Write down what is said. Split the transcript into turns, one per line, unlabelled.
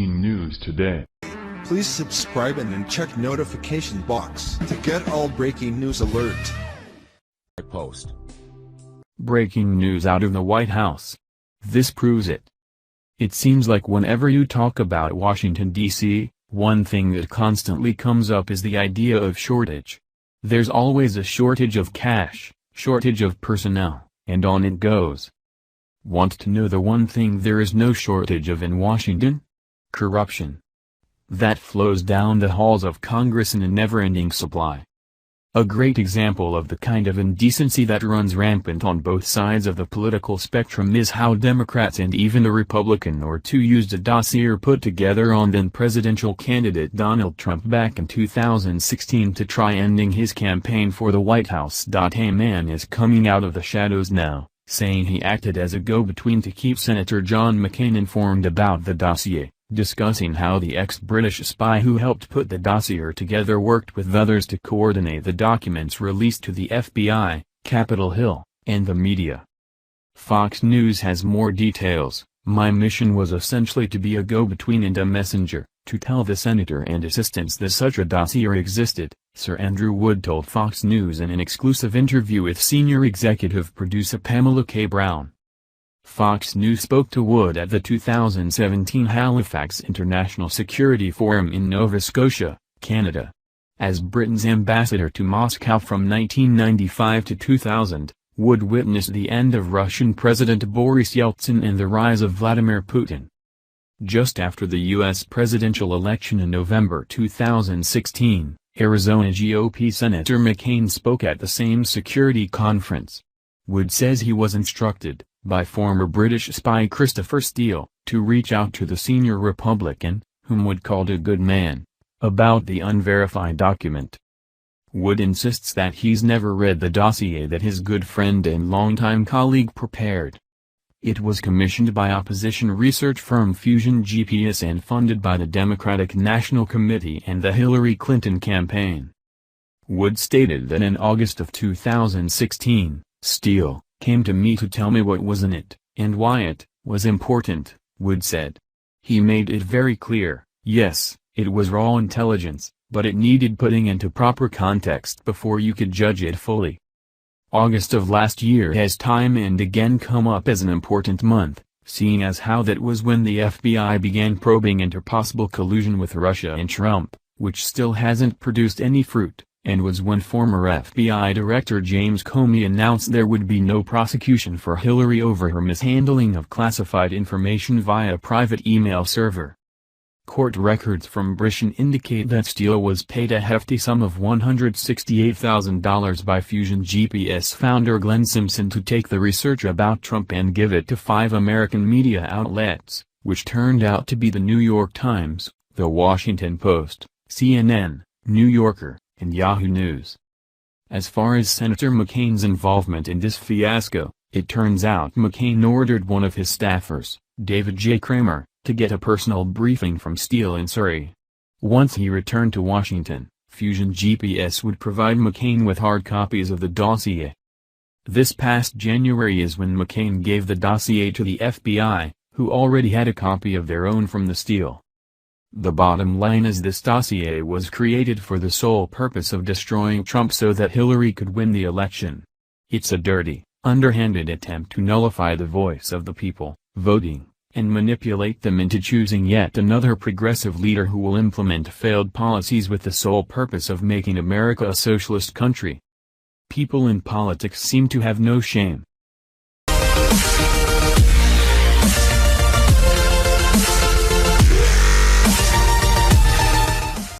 breaking news today.
Please subscribe and then check notification box to get all breaking news alert.
Post.
Breaking news out of the White House. This proves it. It seems like whenever you talk about Washington, D.C., one thing that constantly comes up is the idea of shortage. There's always a shortage of cash, shortage of personnel, and on it goes. Want to know the one thing there is no shortage of in Washington? Corruption. That flows down the halls of Congress in a never-ending supply. A great example of the kind of indecency that runs rampant on both sides of the political spectrum is how Democrats and even a Republican or two used a dossier put together on then-presidential candidate Donald Trump back in 2016 to try ending his campaign for the White House.A. Man is coming out of the shadows now, saying he acted as a go-between to keep Senator John McCain informed about the dossier, discussing how the ex-British spy who helped put the dossier together worked with others to coordinate the documents released to the FBI, Capitol Hill, and the media. Fox News has more details. My mission was essentially to be a go-between and a messenger, to tell the senator and assistants that such a dossier existed, Sir Andrew Wood told Fox News in an exclusive interview with senior executive producer Pamela K. Brown. Fox News spoke to Wood at the 2017 Halifax International Security Forum in Nova Scotia, Canada. As Britain's ambassador to Moscow from 1995 to 2000, Wood witnessed the end of Russian President Boris Yeltsin and the rise of Vladimir Putin. Just after the U.S. presidential election in November 2016, Arizona GOP Senator McCain spoke at the same security conference. Wood says he was instructed, by former British spy Christopher Steele, to reach out to the senior Republican, whom Wood called a good man, about the unverified document. Wood insists that he's never read the dossier that his good friend and longtime colleague prepared. It was commissioned by opposition research firm Fusion GPS and funded by the Democratic National Committee and the Hillary Clinton campaign. Wood stated that in August of 2016, Steele came to me to tell me what was in it, and why it was important, Wood said. He made it very clear, yes, it was raw intelligence, but it needed putting into proper context before you could judge it fully. August of last year has time and again come up as an important month, seeing as how that was when the FBI began probing into possible collusion with Russia and Trump, which still hasn't produced any fruit, and was when former FBI Director James Comey announced there would be no prosecution for Hillary over her mishandling of classified information via a private email server. Court records from Britain indicate that Steele was paid a hefty sum of $168,000 by Fusion GPS founder Glenn Simpson to take the research about Trump and give it to 5 American media outlets, which turned out to be the New York Times, The Washington Post, CNN, New Yorker, and Yahoo News. As far as Senator McCain's involvement in this fiasco, it turns out McCain ordered one of his staffers, David J. Kramer, to get a personal briefing from Steele in Surrey. Once he returned to Washington, Fusion GPS would provide McCain with hard copies of the dossier. This past January is when McCain gave the dossier to the FBI, who already had a copy of their own from the Steele. The bottom line is this dossier was created for the sole purpose of destroying Trump so that Hillary could win the election. It's a dirty, underhanded attempt to nullify the voice of the people, voting, and manipulate them into choosing yet another progressive leader who will implement failed policies with the sole purpose of making America a socialist country. People in politics seem to have no shame.